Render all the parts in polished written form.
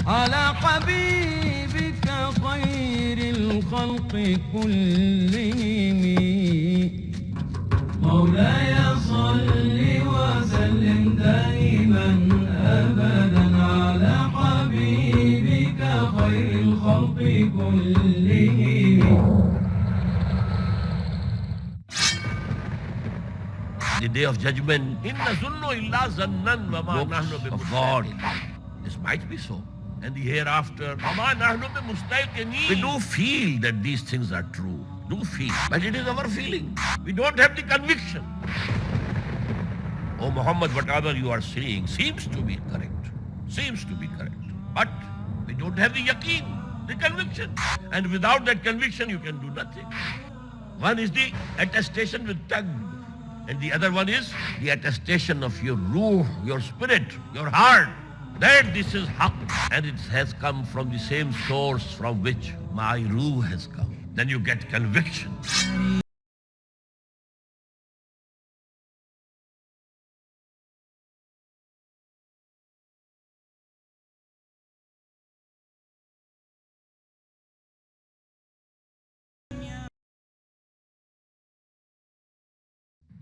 على حبيبك خير الخلق كلهم مولاي صل وسلم دائما أبدا على حبيبك خير الخلق كلهم. The day of judgment, books of God. This might be so. And the hereafter, we do feel that these things are true. Do feel. But it is our feeling. We don't have the conviction. Oh Muhammad, whatever you are saying seems to be correct. Seems to be correct. But we don't have the yaqeen, the conviction. And without that conviction, you can do nothing. One is the attestation with tongue. And the other one is the attestation of your ruh, your spirit, your heart, that this is haqq, and it has come from the same source from which my ruh has come. Then you get conviction.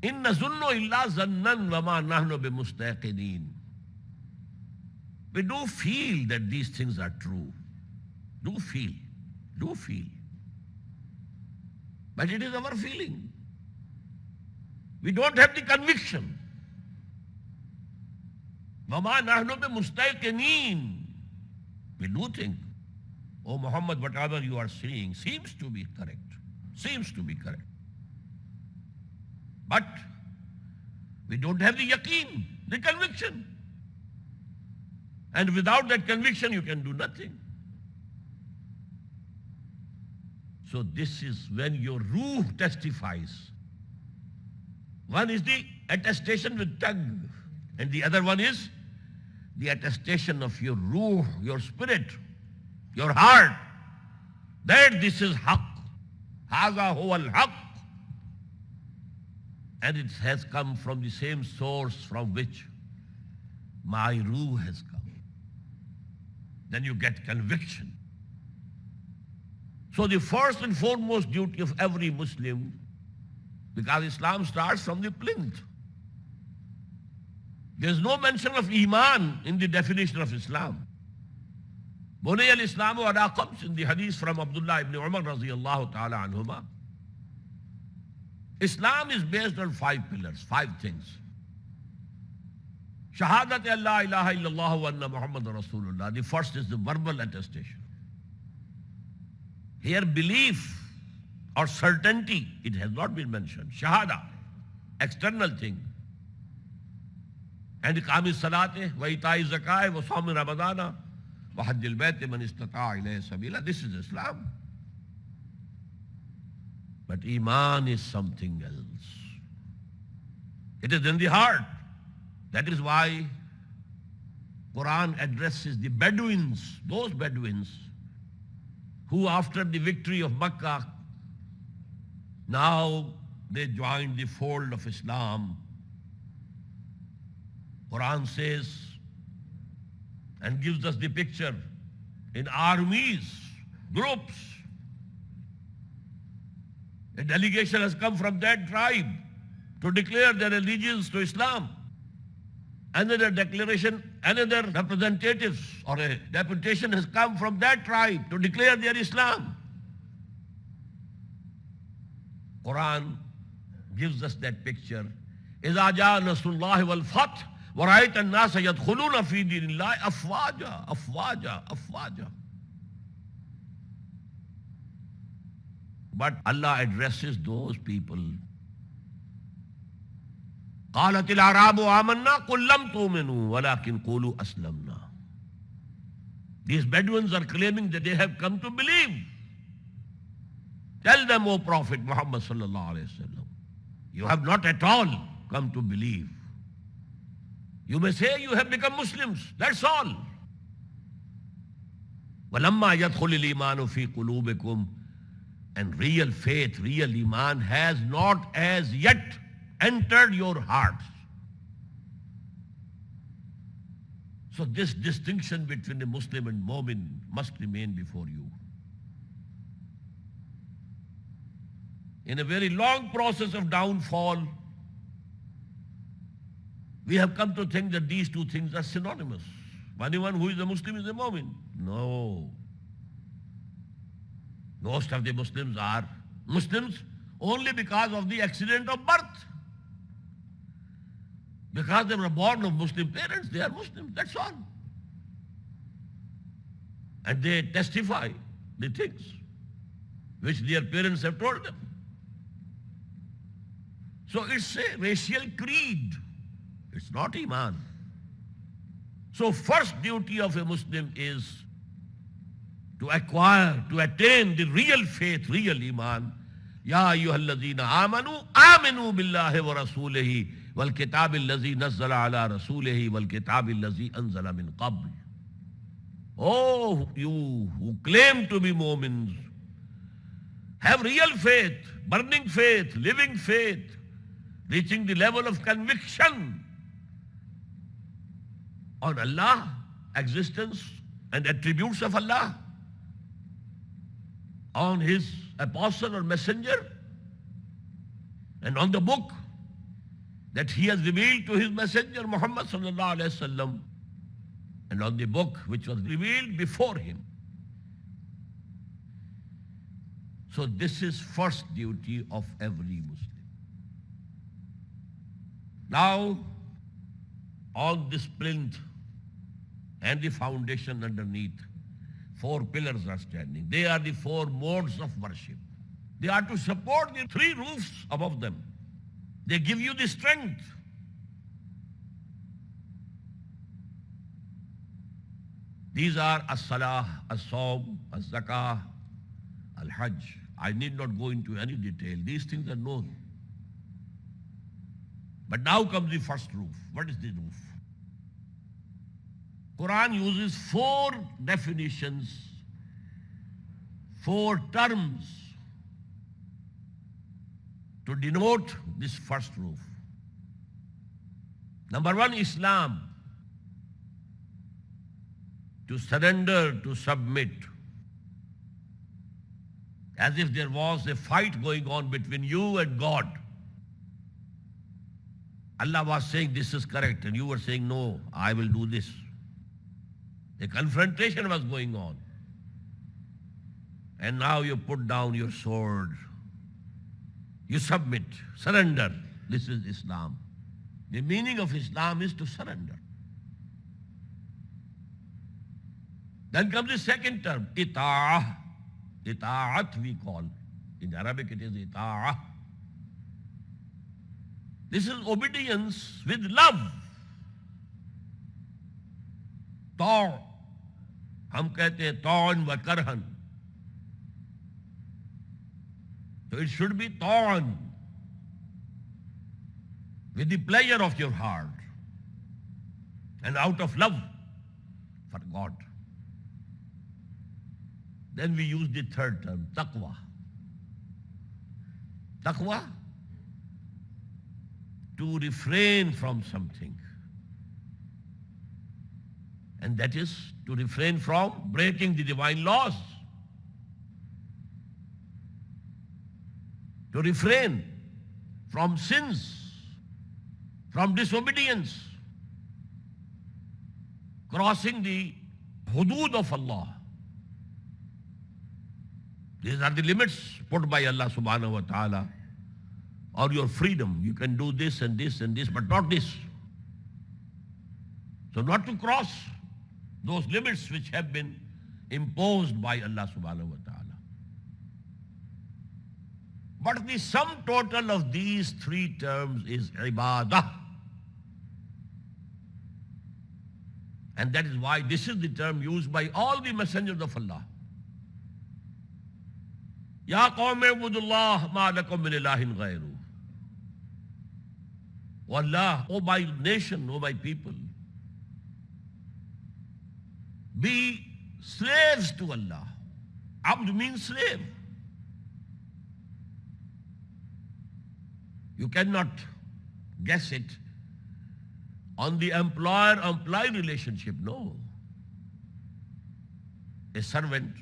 إن نظن إلا ظنا وما نحن بمستيقنين. We do feel that these things are true. Do feel. Do feel. But it is our feeling. We don't have the conviction. وما نحن بمستيقنين. We do think, oh Muhammad, whatever you are saying seems to be correct. Seems to be correct. But we don't have the yaqeen, the conviction. And without that conviction, you can do nothing. So this is when your ruh testifies. One is the attestation with tongue, and the other one is the attestation of your ruh, your spirit, your heart, that this is haqq. Haza huwa al-haqq. And it has come from the same source from which my ruh has come. Then you get conviction. So the first and foremost duty of every Muslim, because Islam starts from the plinth. There's no mention of Iman in the definition of Islam. Bunay al-Islamu ala khams in the hadith from Abdullah ibn Umar radiyallahu ta'ala anhuma. Islam is based on 5 pillars, 5 things. Shahadat Allah ilaha illallah wa anna Muhammad Rasulullah. The first is the verbal attestation. Here belief or certainty, it has not been mentioned. Shahada, external thing. And iqami salate, wa itai zakah, wa sawmi ramadana, wa hajjil bayt man istata'a ilayhi sabila. This is Islam. But Iman is something else. It is in the heart. That is why Quran addresses the Bedouins, those Bedouins who after the victory of Makkah, now they joined the fold of Islam. Quran says and gives us the picture in armies, groups. A delegation has come from that tribe to declare their allegiance to Islam. Another declaration, another representatives or a deputation has come from that tribe to declare their Islam. Quran gives us that picture. إِذَا جَاءَ نَصْرُ اللَّهِ وَالْفَتْحُ وَرَأَيْتَ النَّاسَ يَدْخُلُونَ فِي دِينِ اللَّهِ أَفْوَاجًا أَفْوَاجًا أَفْوَاجًا. But Allah addresses those people. قالت الأعراب آمنا قل لم تؤمنوا ولكن قولوا أسلمنا. These Bedouins are claiming that they have come to believe. Tell them, O Prophet Muhammad sallallahu alaihi wasallam, you have not at all come to believe. You may say you have become Muslims. That's all. وَلَمَّا يَدْخُلِ الْإِيمَانُ فِي قُلُوبِكُمْ. And real faith, real Iman has not as yet entered your hearts. So this distinction between a Muslim and Mu'min must remain before you. In a very long process of downfall, we have come to think that these two things are synonymous. Anyone who is a Muslim is a Mu'min. No. Most of the Muslims are Muslims only because of the accident of birth. Because they were born of Muslim parents, they are Muslims, that's all. And they testify the things which their parents have told them. So it's a racial creed. It's not Iman. So first duty of a Muslim is to acquire, to attain the real faith, real Iman. Ya ayyuhalladhina amanu, aminu billahi wa rasulihi wal kitab allazi nazzala ala rasulihi wal kitab allazi anzala min qabl. Oh, you who claim to be Mu'mins, have real faith, burning faith, living faith, reaching the level of conviction on Allah, existence and attributes of Allah, on His apostle or messenger, and on the book that He has revealed to His messenger Muhammad sallallahu alaihi wasallam, and on the book which was revealed before him. So this is first duty of every Muslim. Now, on this plinth and the foundation underneath, 4 pillars are standing. They are the 4 modes of worship. They are to support the 3 roofs above them. They give you the strength. These are as-salah, as-sawm, as-zakah, al-hajj. I need not go into any detail. These things are known. But now comes the first roof. What is the roof? Quran uses 4 definitions, 4 terms to denote this first roof. Number 1, Islam. To surrender, to submit. As if there was a fight going on between you and God. Allah was saying this is correct and you were saying no, I will do this. A confrontation was going on. And now you put down your sword. You submit, surrender. This is Islam. The meaning of Islam is to surrender. Then comes the second term, ita'ah. Ita'at we call. In Arabic it is ita'ah. This is obedience with love. Ta'. हम कहते हैं ta'an wa karhan. So it should be ta'an. With the pleasure of your heart. And out of love for God. Then we use the third term, taqwa. Taqwa, to refrain from something. And that is to refrain from breaking the divine laws. To refrain from sins, from disobedience, crossing the hudud of Allah. These are the limits put by Allah subhanahu wa ta'ala. Or your freedom. You can do this and this and this, but not this. So not to cross those limits which have been imposed by Allah subhanahu wa ta'ala. But the sum total of these 3 terms is ibadah. And that is why this is the term used by all the messengers of Allah. Ya qawmi ibudullah ma lakum min ilahin ghayru. O Allah, O my nation, O my people, be slaves to Allah. Abd means slave. You cannot guess it on the employer-employee relationship. No. A servant,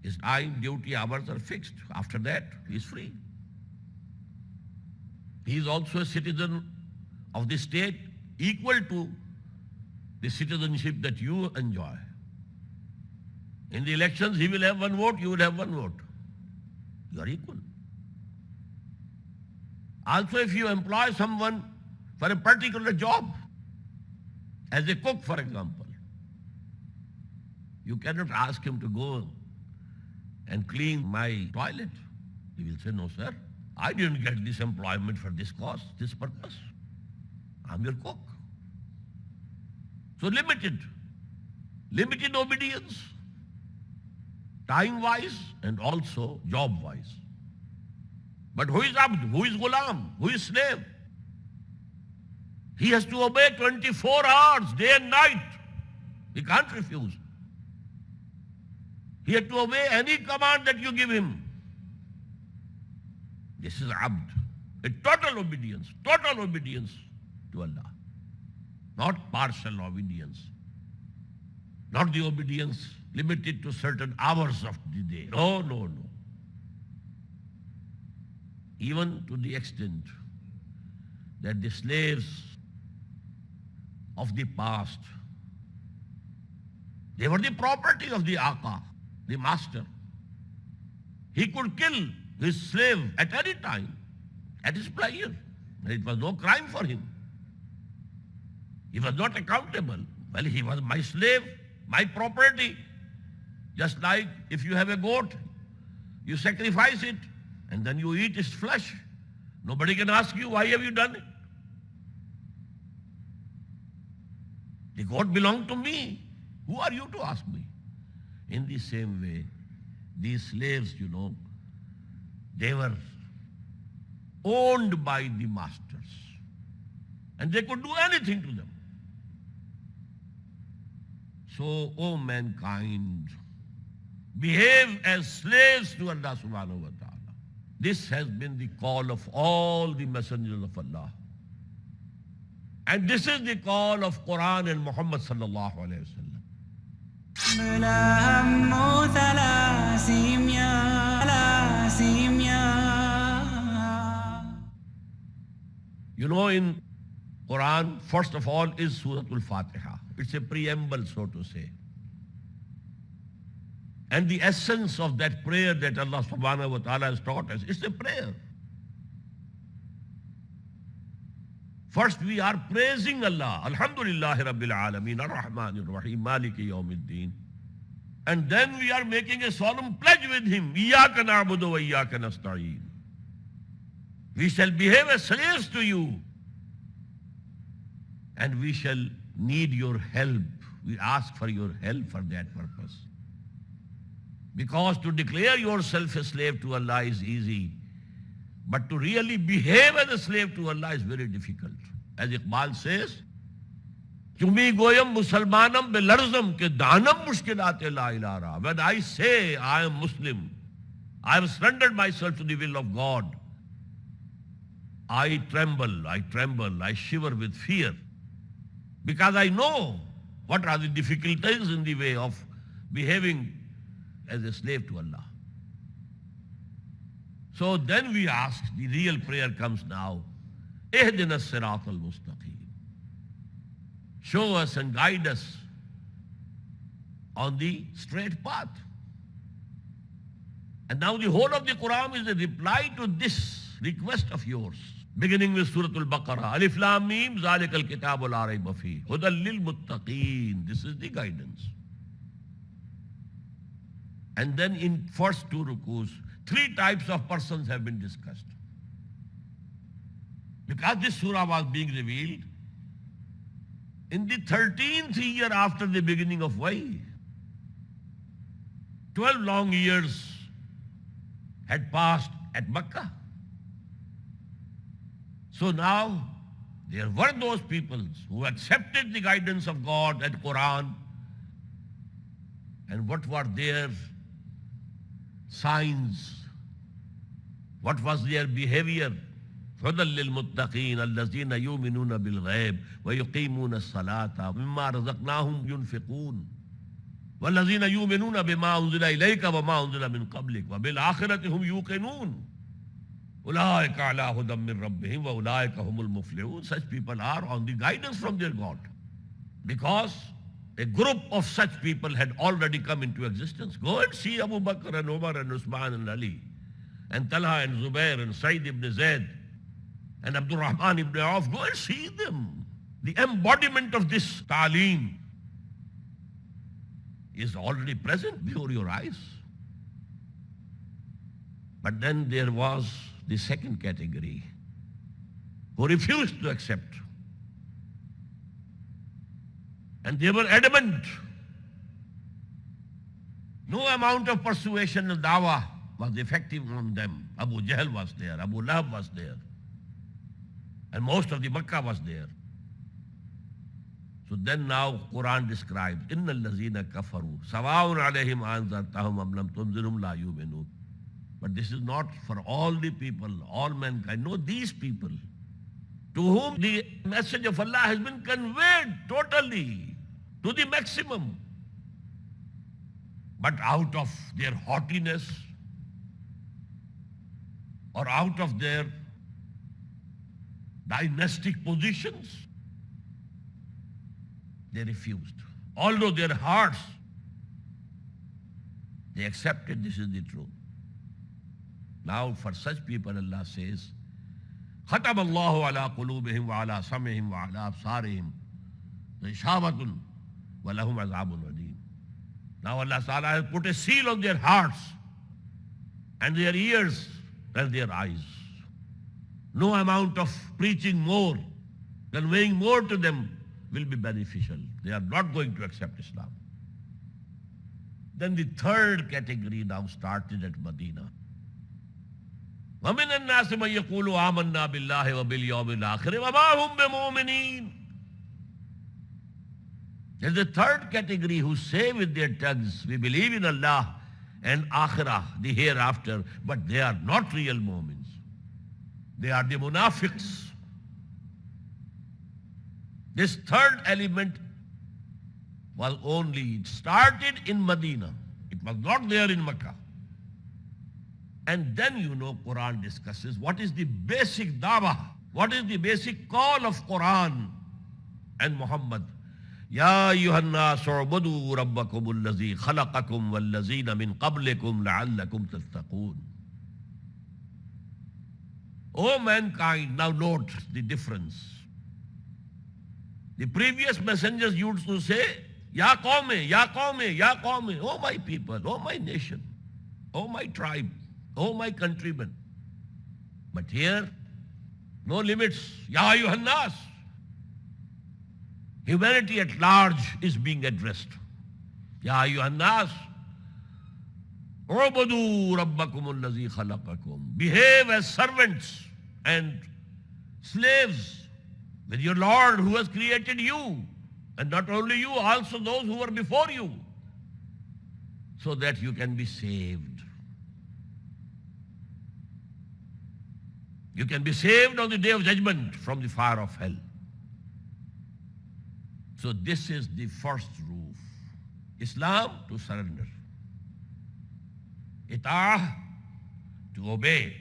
his time, duty, hours are fixed. After that, he is free. He is also a citizen of the state equal to the citizenship that you enjoy. In the elections, he will have one vote, you will have one vote. You are equal. Also, if you employ someone for a particular job, as a cook, for example, you cannot ask him to go and clean my toilet. He will say, no, sir, I didn't get this employment for this cause, this purpose. I'm your cook. So limited obedience, time-wise and also job-wise. But who is abd? Who is ghulam? Who is slave? He has to obey 24 hours, day and night. He can't refuse. He has to obey any command that you give him. This is abd, a total obedience to Allah. Not partial obedience. Not the obedience limited to certain hours of the day. No. Even to the extent that the slaves of the past, they were the property of the Aka, the master. He could kill his slave at any time, at his pleasure. It was no crime for him. He was not accountable. Well, he was my slave, my property. Just like if you have a goat, you sacrifice it, and then you eat its flesh. Nobody can ask you, why have you done it? The goat belonged to me. Who are you to ask me? In the same way, these slaves, they were owned by the masters. And they could do anything to them. So, O mankind, behave as slaves to Allah subhanahu wa ta'ala. This has been the call of all the messengers of Allah. And this is the call of Quran and Muhammad sallallahu alayhi wa sallam. In Quran, first of all, is Surah Al-Fatiha. It's a preamble, so to say. And the essence of that prayer that Allah subhanahu wa ta'ala has taught us, it's a prayer. First, we are praising Allah. Alhamdulillahi Rabbil Alameen, Ar-Rahman Ar-Rahim, Maliki Yawmiddin. And then we are making a solemn pledge with Him. Iyaka na'budu wa iyaka nasta'een. We shall behave as slaves to you. And we shall need your help. We ask for your help for that purpose. Because to declare yourself a slave to Allah is easy. But to really behave as a slave to Allah is very difficult. As Iqbal says, Chumi goyam musalmanam belarzam ke danam mushkilate la ilara. When I say I am Muslim, I have surrendered myself to the will of God, I tremble, I shiver with fear. Because I know what are the difficulties in the way of behaving as a slave to Allah. So then we ask, the real prayer comes now, Ihdina as-sirat al-mustaqim. Show us and guide us on the straight path. And now the whole of the Quran is a reply to this request of yours. Beginning with Surah Al-Baqarah, Alif Lam Mim, Zalikal Kitabul La Rayba Fi, Hudal lil Muttaqeen. This is the guidance. And then in first two rukus, 3 types of persons have been discussed. Because this surah was being revealed in the 13th year after the beginning of Wahy. 12 long years had passed at Makkah. So now there were those people who accepted the guidance of God and Quran. And what were their signs? What was their behavior? هدى للمتقين الذين يؤمنون بالغيب ويقيمون الصلاة ومما رزقناهم ينفقون والذين يؤمنون بما أنزل إليك وما أنزل من قبلك وبالآخرة هم يوقنون أولئك على هدى من ربهم وأولئك هم المفلحون. Such people are on the guidance from their God, because a group of such people had already come into existence. Go and see Abu Bakr and Umar and Usman and Ali and Talha and Zubair and Said ibn Zayd and Abdul Rahman ibn Auf. Go and see them. The embodiment of this ta'aleem is already present before your eyes. But then there was the second category who refused to accept. And they were adamant. No amount of persuasion and dawah was effective on them. Abu Jahl was there, Abu Lahab was there, and most of the Makkah was there. So then now Quran describes, إِنَّ الَّذِينَ كَفَرُوا سَوَاءٌ عَلَيْهِمْ أَنذَرْتَهُمْ أَمْ لَمْ تُنذِرْهُمْ لَا يُؤْمِنُونَ. But this is not for all the people, all mankind. No, these people to whom the message of Allah has been conveyed totally to the maximum. But out of their haughtiness or out of their dynastic positions, they refused. Although their hearts, they accepted this is the truth. Now for such people Allah says, ختم الله على قلوبهم وعلى سمعهم وعلى أبصارهم غشاوة ولهم عذاب أليم. Now Allah Ta'ala has put a seal on their hearts and their ears and their eyes. No amount of preaching more, conveying more to them will be beneficial. They are not going to accept Islam. Then the third category now started at Medina. وَمِنَ النَّاسِ مَنْ يَقُولُ آمَنَّا بِاللَّهِ وَبِالْيَوْمِ الْآخِرِ وَمَا هُمْ بِمُؤْمِنِينَ. There's a third category who say with their tongues, we believe in Allah and Akhirah, the hereafter, but they are not real Mu'mins. They are the munafiqs. This third element was only, it started in Medina. It was not there in Makkah. And then, Quran discusses what is the basic dawah, what is the basic call of Quran and Muhammad. Ya ayyuhan nas u'budu rabbakum allazi khalaqakum wallazina min qablikum la'allakum tattaqun. O mankind, now note the difference. The previous messengers used to say, Ya qawmi, Ya qawmi, Ya qawmi, O my people, O my nation, O my tribe, O my countrymen. But here, no limits. Ya ayyuhan nas. Humanity at large is being addressed. Ya ayyuhan nas. U'budu rabbakum allazi khalaqakum. Behave as servants and slaves with your Lord who has created you. And not only you, also those who were before you. So that you can be saved. You can be saved on the day of judgment from the fire of hell. So this is the first roof. Islam, to surrender. Ita'ah, to obey.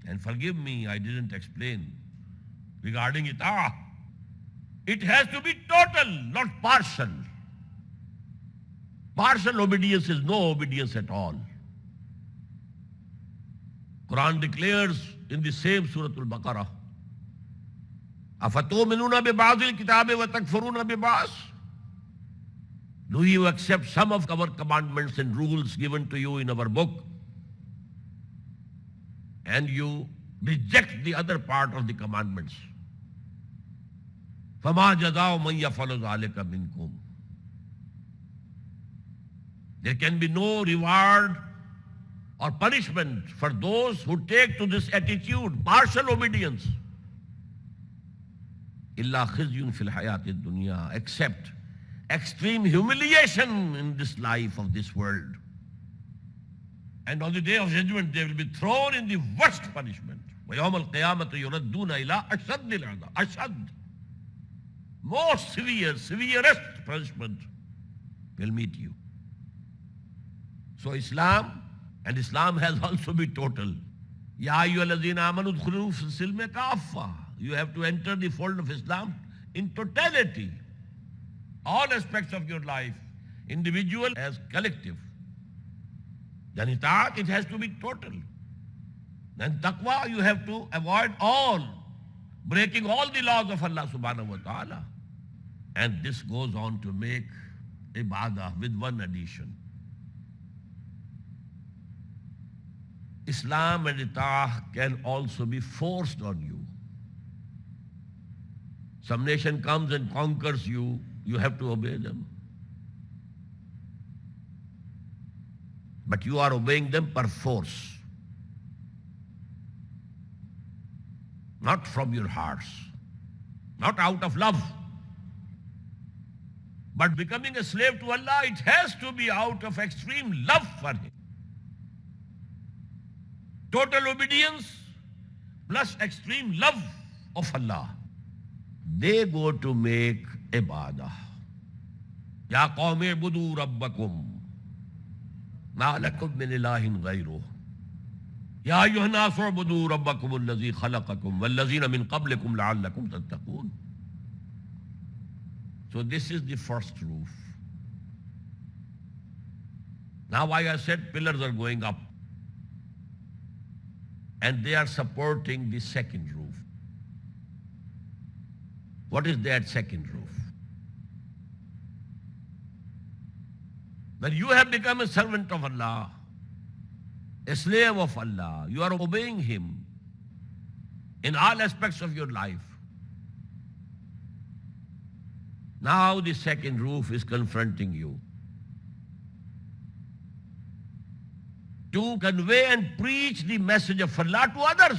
And forgive me, I didn't explain regarding ita'ah. It has to be total, not partial. Partial obedience is no obedience at all. Quran declares in the same Surah Al-Baqarah, أَفَتُؤْمِنُونَ بِبَعْضِ الْكِتَابِ وَتَكْفُرُونَ بِبَعْضٍ. Do you accept some of our commandments and rules given to you in our book, and you reject the other part of the commandments? فَمَا جَزَاءُ مَنْ يَفْعَلُ ذَلِكَ مِنْكُمْ. There can be no reward or punishment for those who take to this attitude, partial obedience. إِلَّا خِزْيٌ فِي الْحَيَاةِ الدُّنْيَا. Except extreme humiliation in this life of this world. And on the day of judgment, they will be thrown in the worst punishment. وَيَوْمَ الْقِيَامَةِ يُرَدُّونَ إِلَىٰ أَشَدِّ الْعَذَابِ. Ashad. Most severest punishment will meet you. So Islam has also been total. Ya ayyuhallazina amanu udkhulu fis silmi kaffa. You have to enter the fold of Islam in totality. All aspects of your life, individual as collective. Then itaat, it has to be total. Then taqwa, you have to avoid all, breaking all the laws of Allah subhanahu wa ta'ala. And this goes on to make ibadah with one addition. Islam and itaat can also be forced on you. Some nation comes and conquers you, you have to obey them. But you are obeying them per force. Not from your hearts. Not out of love. But becoming a slave to Allah, it has to be out of extreme love for Him. Total obedience plus extreme love of Allah. They go to make ibadah. Ya qawmi ibudu rabbakum. Ma lakum min ilahin ghayruh. Ya ayyuhan nasu ubudu rabbakum allazi khalaqakum wallazina min qablikum la'allakum tattaqun. So this is the first roof. Now I said pillars are going up. And they are supporting the second roof. What is that second roof? When you have become a servant of Allah, a slave of Allah, you are obeying Him in all aspects of your life. Now the second roof is confronting you. To convey and preach the message of Allah to others.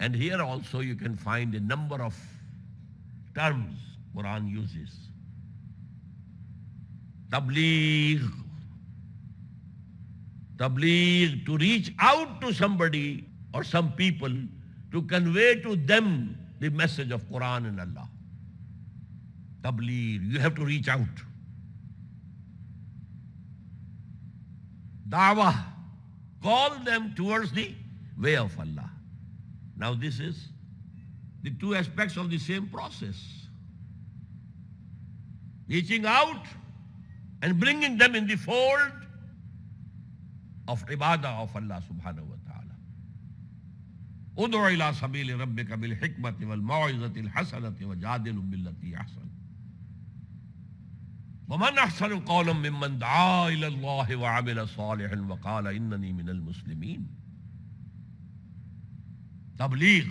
And here also you can find a number of terms Quran uses. Tabligh. Tabligh, to reach out to somebody or some people to convey to them the message of Quran and Allah. Tabligh, you have to reach out. Dawah, call them towards the way of Allah. Now this is the two aspects of the same process. Reaching out and bringing them in the fold of ibadah of Allah subhanahu wa ta'ala. Ud'u ila sabili rabbika bil hikmati wal mau'izati al hasanati wa jadilu billati ahsan. وَمَنْ أَحْسَنُ قَوْلًا مِّمَّنْ دَعَا إِلَى اللَّهِ وَعَمِلَ صَالِحًا وَقَالَ إِنَّنِي مِنَ الْمُسْلِمِينَ. Tabligh.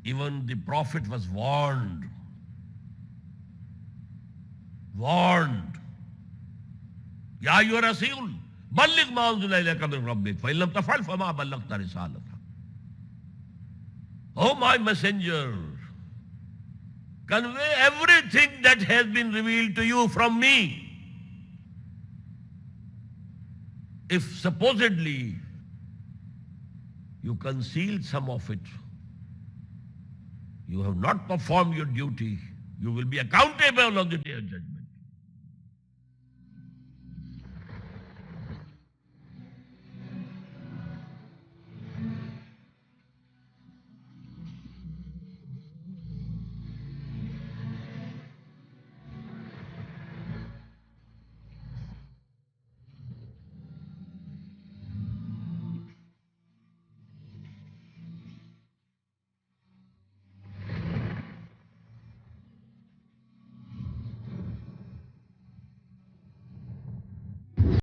Even the Prophet was warned. يَا أَيُّهَا الرَّسُولُ بَلِّغْ مَا أُنزِلَ إِلَيْكَ مِن رَّبِّكَ فَإِن لَّمْ تَفْعَلْ فَمَا بَلَّغْتَ رِسَالَتَهُ. Oh my messenger, convey everything that has been revealed to you from me. If supposedly you concealed some of it, you have not performed your duty, you will be accountable on the day of judgment.